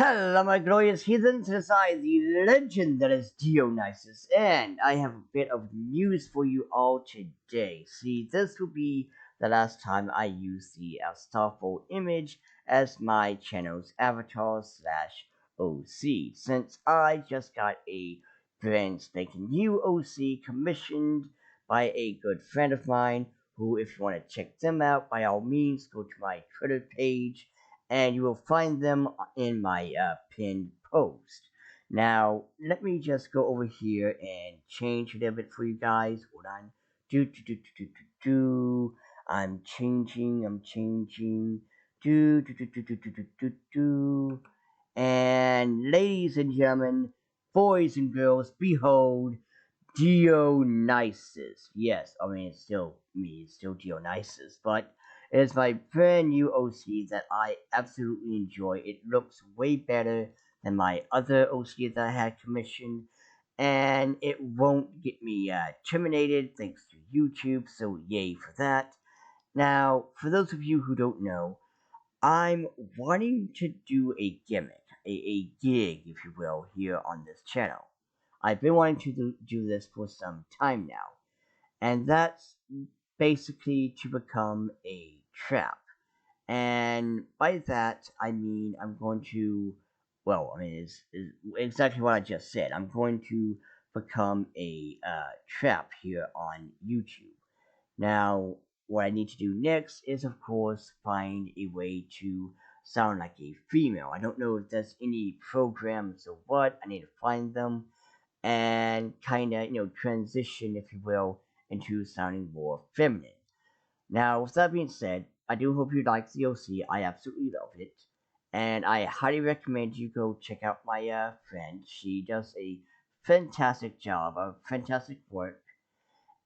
Hello, my glorious heathens, it is I, the legend that is Dionysus, and I have a bit of news for you all today. See, this will be the last time I use the Starfall image as my channel's avatar slash OC, since I just got a brand spanking new OC commissioned by a good friend of mine, who, if you want to check them out, by all means, go to my Twitter page and you will find them in my pinned post. Now, let me just go over here and change a little bit for you guys. Hold on. Do. I'm changing. Do. And ladies and gentlemen, boys and girls, behold Dionysus. Yes, I mean it's still me, it's still Dionysus, but it's my brand new OC that I absolutely enjoy. It looks way better than my other OC that I had commissioned, and it won't get me terminated thanks to YouTube, so yay for that. Now, for those of you who don't know, I'm wanting to do a gimmick, a gig, if you will, here on this channel. I've been wanting to do this for some time now, and that's basically to become a trap. And by that, I mean I'm going to, well, I mean, is exactly what I just said. I'm going to become a trap here on YouTube. Now, what I need to do next is, of course, find a way to sound like a female. I don't know if there's any programs or what. I need to find them and kind of, transition, if you will, into sounding more feminine. Now, with that being said, I do hope you like the OC. I absolutely love it. And I highly recommend you go check out my friend. She does a fantastic job of fantastic work.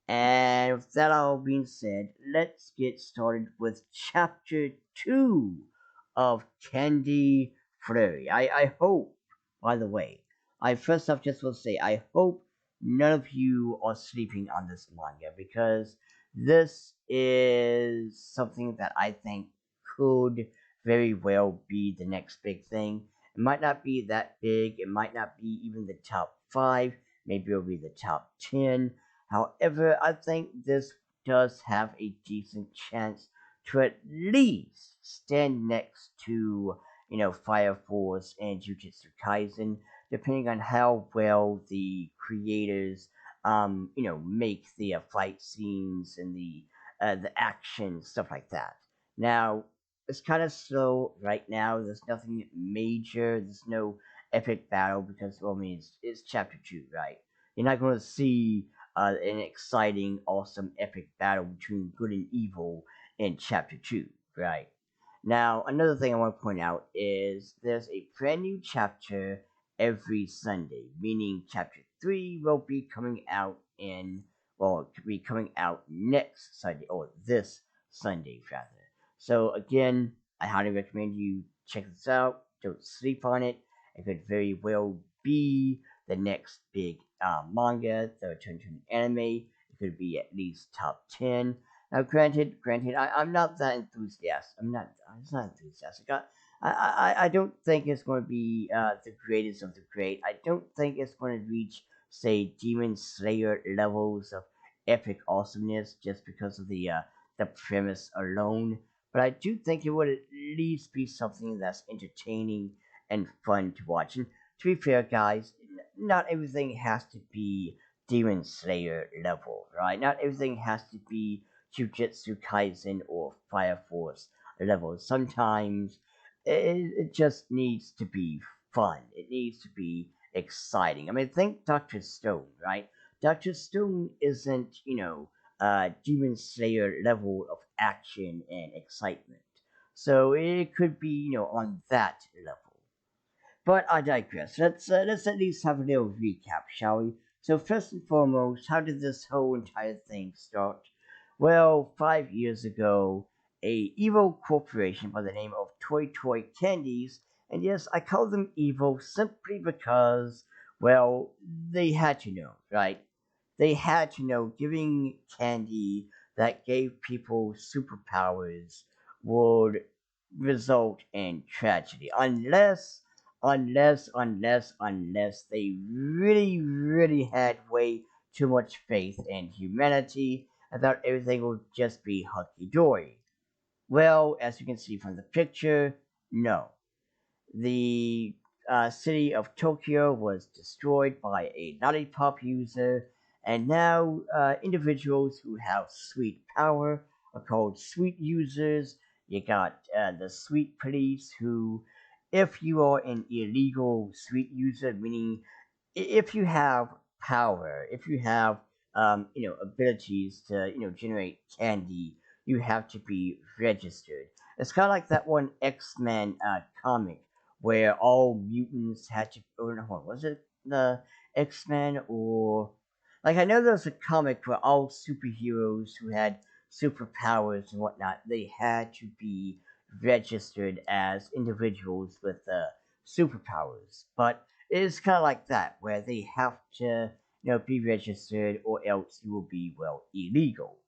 And with that all being said, let's get started with chapter 2 of Candy Flurry. I hope, by the way, I first off just will say, I hope none of you are sleeping on this manga because this is something that I think could very well be the next big thing. It might not be that big, it might not be even the top 5, maybe it'll be the top 10. However, I think this does have a decent chance to at least stand next to, Fire Force and Jujutsu Kaisen, depending on how well the creators, make the fight scenes and the action stuff like that. Now, it's kind of slow right now. There's nothing major. There's no epic battle because, well, I mean, it's chapter 2, right? You're not going to see an exciting, awesome, epic battle between good and evil in chapter 2, right? Now, another thing I want to point out is there's a brand new chapter every Sunday, meaning chapter 3 will be coming out it could be coming out next Sunday, or this Sunday, rather. So, again, I highly recommend you check this out. Don't sleep on it. It could very well be the next big manga that will turn to an anime. It could be at least top 10. Now, granted, I'm not that enthusiastic. It's not enthusiastic. I don't think it's going to be the greatest of the great. I don't think it's going to reach, say, Demon Slayer levels of epic awesomeness just because of the premise alone. But I do think it would at least be something that's entertaining and fun to watch. And to be fair, guys, not everything has to be Demon Slayer level, right? Not everything has to be Jujutsu Kaisen or Fire Force level. Sometimes it just needs to be fun. It needs to be exciting. I mean, think Dr. Stone, right? Dr. Stone isn't, Demon Slayer level of action and excitement. So it could be, on that level. But I digress. Let's at least have a little recap, shall we? So first and foremost, how did this whole entire thing start? Well, 5 years ago, a evil corporation by the name of Toy Candies, and yes, I call them evil simply because, well, they had to know, right? They had to know giving candy that gave people superpowers would result in tragedy, unless unless they really, really had way too much faith in humanity and thought everything would just be hunky dory. Well, as you can see from the picture, no. The city of Tokyo was destroyed by a lollipop user, and now individuals who have sweet power are called sweet users. You got the sweet police who, if you are an illegal sweet user, meaning if you have power, if you have abilities to generate candy, you have to be registered. It's kind of like that one X-Men comic where all mutants had to. Or no, was it the X-Men or like I know there was a comic where all superheroes who had superpowers and whatnot they had to be registered as individuals with superpowers, but it is kind of like that, where they have to, be registered, or else you will be well illegal.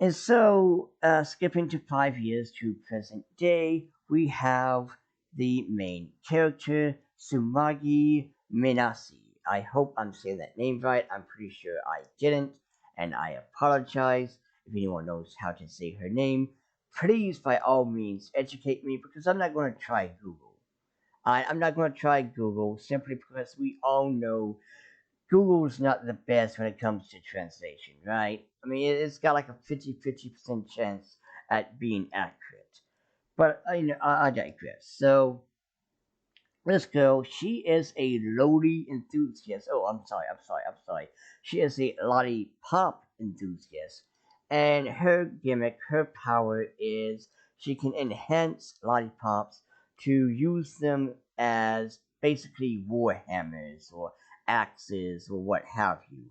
And so, skipping to 5 years to present day, we have the main character, Sumagi Minasi. I hope I'm saying that name right. I'm pretty sure I didn't, and I apologize. If anyone knows how to say her name, please, by all means, educate me because I'm not going to try Google. I'm not going to try Google simply because we all know Google's not the best when it comes to translation, right? I mean, it's got like a 50% chance at being accurate. But I digress. So this girl, she is a lolly enthusiast. Oh, I'm sorry. She is a lollipop enthusiast. And her gimmick, her power is she can enhance lollipops to use them as basically war hammers or axes or what have you,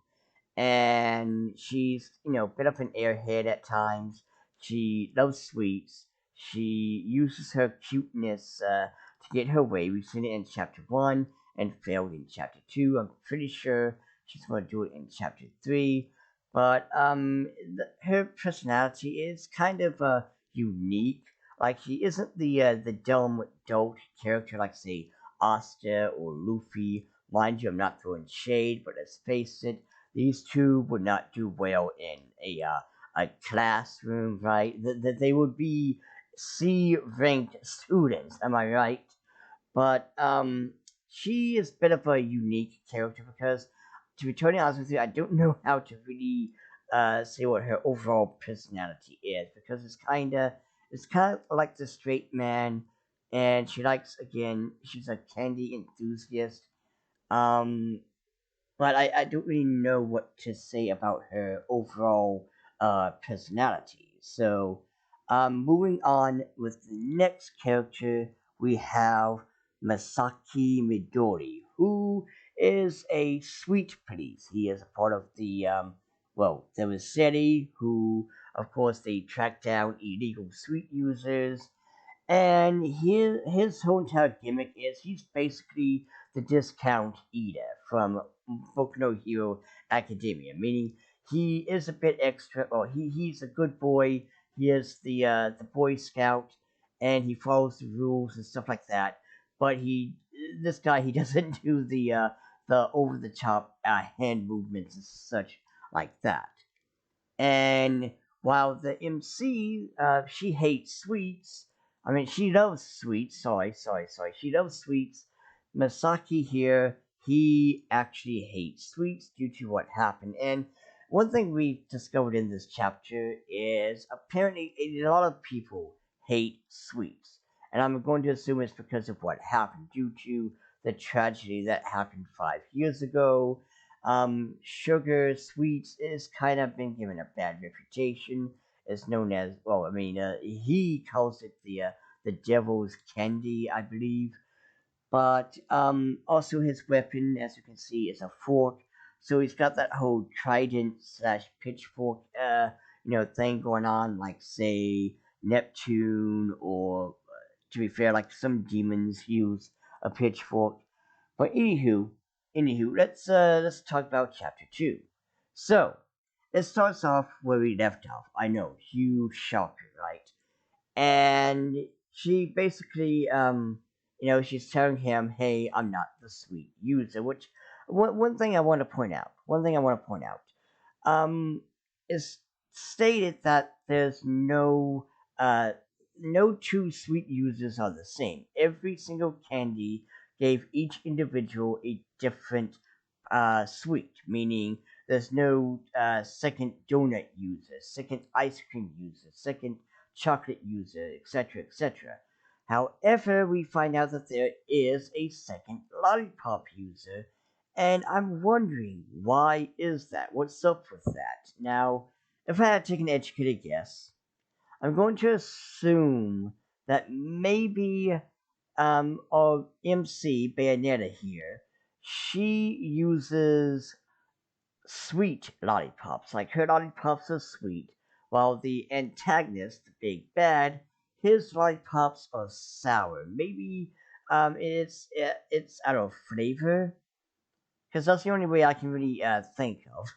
and she's a bit of an airhead at times. She loves sweets. She uses her cuteness to get her way. We've seen it in chapter one and failed in chapter two. I'm pretty sure she's going to do it in chapter three. But her personality is kind of unique. Like she isn't the dumb dolt character like say Asta or Luffy. Mind you, I'm not throwing shade, but let's face it, these two would not do well in a classroom, right? That they would be C ranked students, am I right? But she is a bit of a unique character because, to be totally honest with you, I don't know how to really say what her overall personality is because it's kind of like the straight man, and she likes again she's a candy enthusiast. Um, but I don't really know what to say about her overall personality. So, moving on with the next character, we have Masaki Midori, who is a sweet police. He is a part of the there was Seri, who of course they track down illegal sweet users, and his whole entire gimmick is he's basically the discount eater from Boku no Hero Academia, meaning he is a bit extra. Or he's a good boy. He is the Boy Scout, and he follows the rules and stuff like that. But this guy he doesn't do the over the top hand movements and such like that. And while the MC, she hates sweets. I mean, she loves sweets. Sorry. She loves sweets. Masaki here, he actually hates sweets due to what happened. And one thing we discovered in this chapter is apparently a lot of people hate sweets. And I'm going to assume it's because of what happened due to the tragedy that happened 5 years ago. Sugar sweets is kind of been given a bad reputation. It's known as well. I mean, he calls it the devil's candy, I believe. But also his weapon, as you can see, is a fork. So he's got that whole trident slash pitchfork, thing going on, like say Neptune, or to be fair, like some demons use a pitchfork. But anywho, let's talk about chapter two. So it starts off where we left off. I know, huge shocker, right? And she basically she's telling him, "Hey, I'm not the sweet user." Which one thing I want to point out. One thing I want to point out. Um, is stated that there's uh no two sweet users are the same. Every single candy gave each individual a different sweet, meaning there's no second donut user, second ice cream user, second chocolate user, etc., etc. However, we find out that there is a second lollipop user, and I'm wondering why is that? What's up with that? Now, if I had to take an educated guess, I'm going to assume that maybe our MC Bayonetta here, she uses sweet lollipops. Like her lollipops are sweet, while the antagonist, the big bad, his lollipops are sour. Maybe it's I don't know, flavor, because that's the only way I can really think of.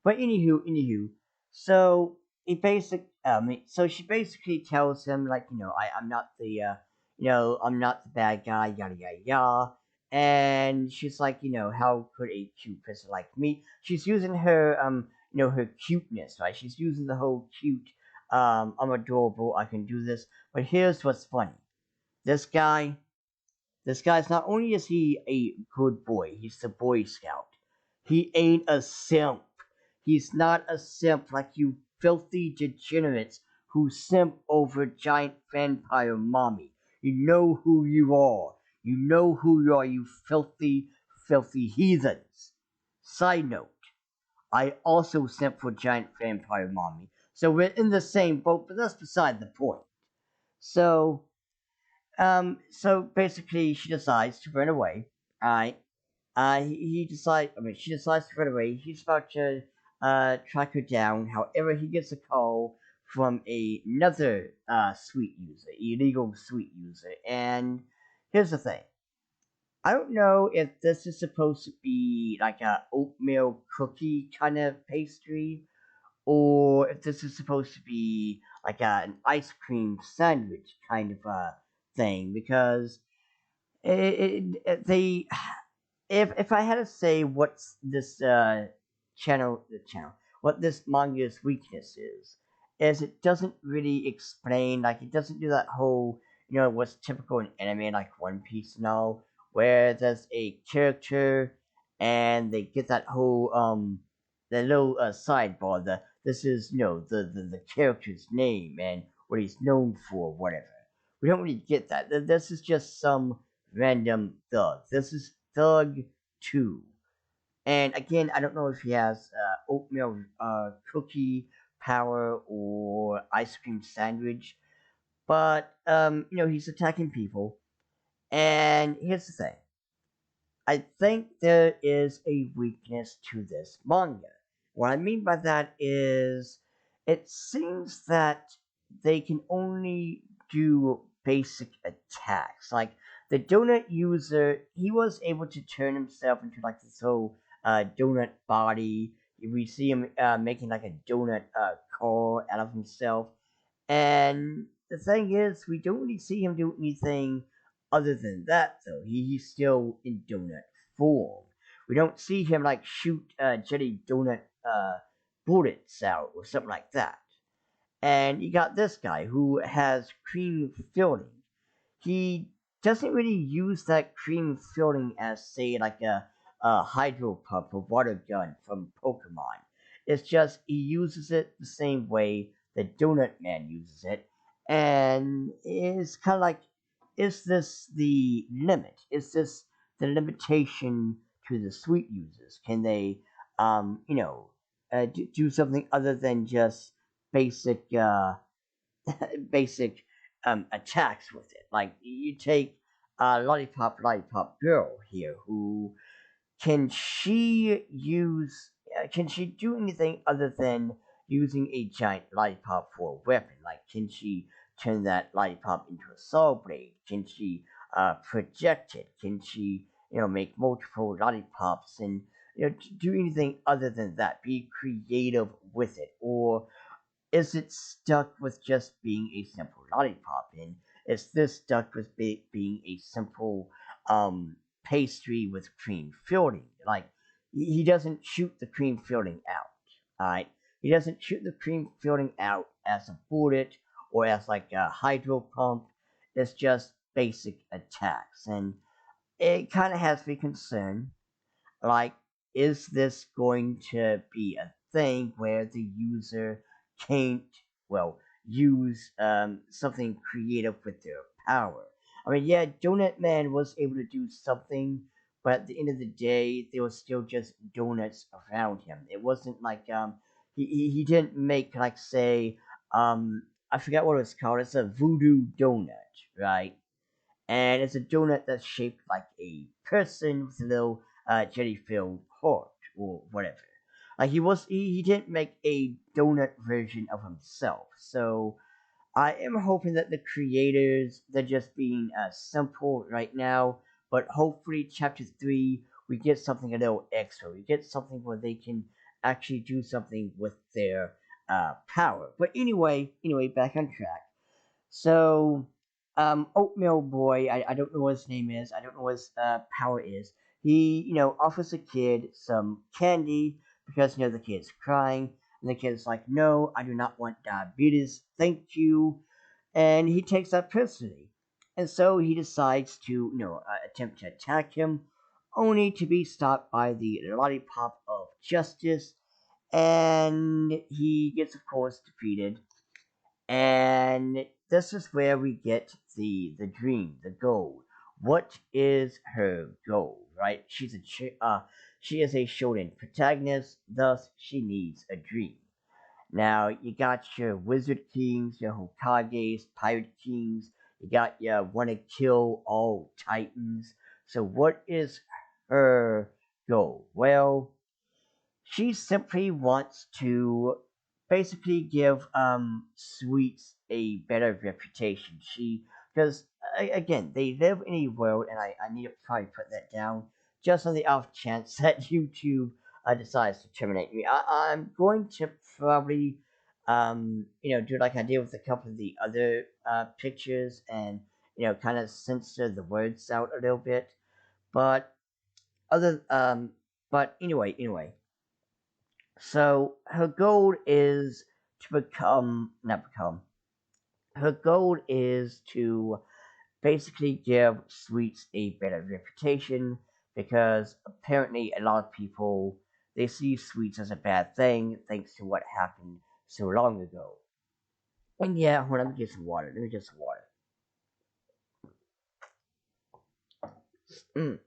But anywho, so so she basically tells him like, I'm not I'm not the bad guy, yada yada yada. And she's like, how could a cute person like me? She's using her her cuteness, right? She's using the whole cute, I'm adorable, I can do this. But here's what's funny: this guy, this guy's not only is he a good boy, he's the Boy Scout. He ain't a simp. He's not a simp like you filthy degenerates who simp over giant vampire mommy. You know who you are. You know who you are, you filthy, filthy heathens. Side note, I also simp for giant vampire mommy. So we're in the same boat, but that's beside the point. So so basically, she decides to run away. Alright. He decides. I mean, she decides to run away. He's about to track her down. However, he gets a call from another sweet user, illegal sweet user. And here's the thing: I don't know if this is supposed to be like a oatmeal cookie kind of pastry, or if this is supposed to be like an ice cream sandwich kind of thing. Because they if I had to say what's this channel what this manga's weakness is it doesn't really explain, like it doesn't do that whole what's typical in anime like One Piece and all, where there's a character and they get that whole the little sidebar, the this is the character's name and what he's known for, whatever. We don't really get that. This is just some random thug. This is Thug 2. And again, I don't know if he has oatmeal cookie power or ice cream sandwich, but he's attacking people. And here's the thing: I think there is a weakness to this manga. What I mean by that is it seems that they can only do basic attacks. Like the donut user, he was able to turn himself into like this whole donut body. We see him making like a donut car out of himself. And the thing is, we don't really see him do anything other than that, though. He's still in donut form. We don't see him like shoot jelly donut bullets out or something like that. And you got this guy who has cream filling. He doesn't really use that cream filling as, say, like a hydro pump or water gun from Pokemon. It's just he uses it the same way the Donut Man uses it, and it's kind of like, is this the limit? Is this the limitation to the sweet users? Can they, do something other than just basic basic attacks with it. Like you take Lollipop Girl here, who can she use? Can she do anything other than using a giant lollipop for a weapon? Like, can she turn that lollipop into a saw blade? Can she project it? Can she, make multiple lollipops and do anything other than that? Be creative with it, or is it stuck with just being a simple lollipop? And It's this stuck with being a simple um pastry with cream filling. Like he doesn't shoot the cream filling out. Alright? He doesn't shoot the cream filling out as a bullet or as like a hydro pump. It's just basic attacks. And it kind of has me concerned like, is this going to be a thing where the user can't, well, use something creative with their power? I mean, yeah, Donut Man was able to do something, but at the end of the day, there was still just donuts around him. It wasn't like he didn't make like say I forgot what it was called. It's a voodoo donut, right? And it's a donut that's shaped like a person with a little jelly-filled heart or whatever. Like he didn't make a donut version of himself. So I am hoping that the creators they're just being simple right now, but hopefully chapter three we get something a little extra. We get something where they can actually do something with their power. But anyway, back on track. So, Oatmeal Boy, I don't know what his name is. I don't know what his power is. He, offers the kid some candy because, the kid's crying. And the kid's like, no, I do not want diabetes. Thank you. And he takes that personally. And so he decides to, attempt to attack him, only to be stopped by the lollipop of justice. And he gets, of course, defeated and this is where we get the dream, the goal. What is her goal? Right? She is a shonen protagonist, thus she needs a dream. Now you got your wizard kings, your Hokages, pirate kings. You got your wanna kill all titans. So what is her goal? Well, she simply wants to basically give sweets a better reputation. She because again they live in a world, and I need to probably put that down just on the off chance that YouTube decides to terminate me. I'm going to probably do like I did with a couple of the other pictures and kind of censor the words out a little bit, but other but anyway, so her goal is to not become. Her goal is to basically give sweets a better reputation because apparently a lot of people they see sweets as a bad thing thanks to what happened so long ago. And yeah, hold on, let me get some water. Let me get some water. Mm.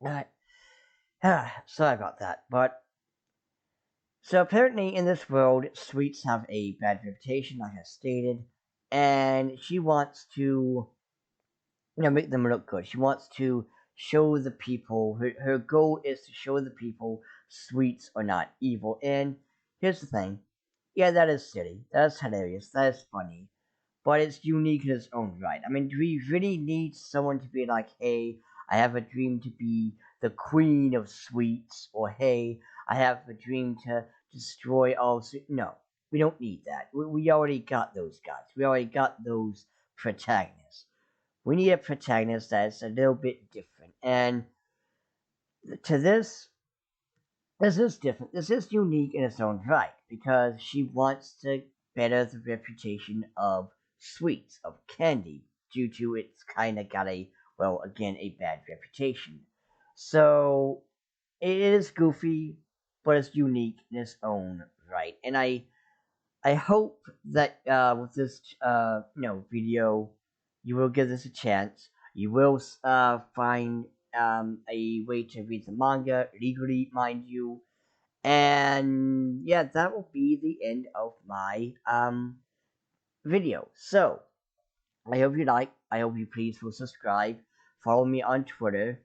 Alright. Sorry about that, but so apparently in this world, sweets have a bad reputation, like I stated, and she wants to, make them look good. She wants to show the people. Her goal is to show the people sweets are not evil. And here's the thing, yeah, that is silly. That's hilarious. That is funny but it's unique in its own right. I mean, do we really need someone to be like, hey, I have a dream to be the queen of sweets, or hey, I have a dream to destroy all sweets? No, we don't need that. We already got those guys. We already got those protagonists. We need a protagonist that's a little bit different. And to this is different. This is unique in its own right because she wants to better the reputation of sweets, of candy, due to it's kind of got a, well, again, a bad reputation. So it is goofy, but it's unique in its own right. And I hope that with this video, you will give this a chance. You will find a way to read the manga legally, mind you, and yeah, that will be the end of my video. So I hope you like. I hope you please will subscribe. Follow me on Twitter.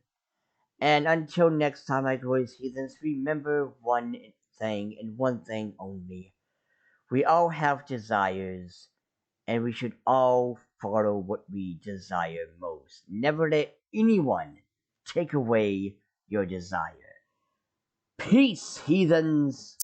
And until next time, my glorious heathens, remember one thing and one thing only. We all have desires, and we should all follow what we desire most. Never let anyone take away your desire. Peace, heathens!